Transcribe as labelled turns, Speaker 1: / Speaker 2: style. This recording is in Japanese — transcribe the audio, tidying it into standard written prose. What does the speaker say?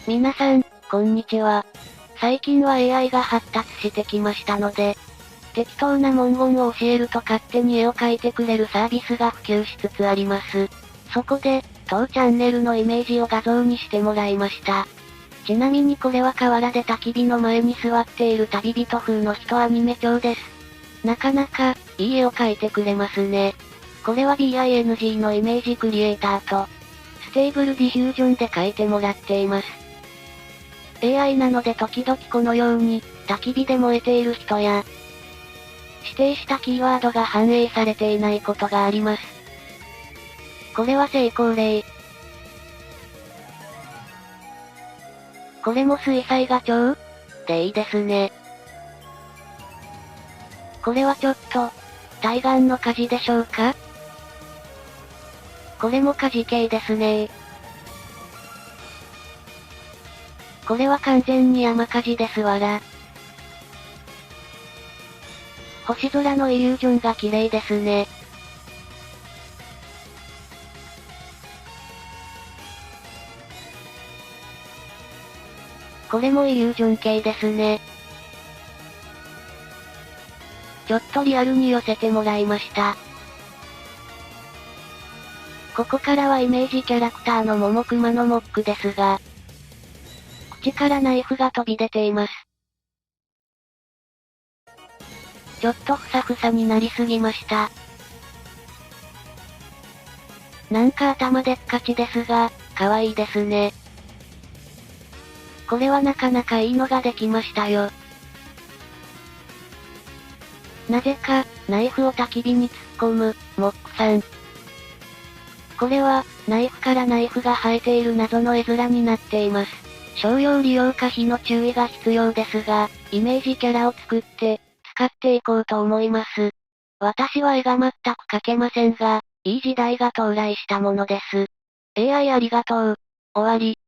Speaker 1: 皆さん、こんにちは。最近は AI が発達してきましたので、適当な文言を教えると勝手に絵を描いてくれるサービスが普及しつつあります。そこで、当チャンネルのイメージを画像にしてもらいました。ちなみにこれは河原で焚き火の前に座っている旅人風の人アニメ調です。なかなか、いい絵を描いてくれますね。これは BING のイメージクリエイターと、ステーブルディフュージョンで描いてもらっています。AI なので時々このように、焚き火で燃えている人や、指定したキーワードが反映されていないことがあります。これは成功例。これも水彩画調でいいですね。これはちょっと、対岸の火事でしょうか？これも火事系ですね。これは完全に山火事ですわら。星空のイリュージョンが綺麗ですね。これもイリュージョン系ですね。ちょっとリアルに寄せてもらいました。ここからはイメージキャラクターのモモクマのモックですが、口からナイフが飛び出ています。ちょっとふさふさになりすぎました。なんか頭でっかちですが、可愛いですね。これはなかなかいいのができましたよ。なぜか、ナイフを焚き火に突っ込む、モックさん。これは、ナイフからナイフが生えている謎の絵面になっています。商用利用可否の注意が必要ですが、イメージキャラを作って、使っていこうと思います。私は絵が全く描けませんが、いい時代が到来したものです。AI ありがとう。終わり。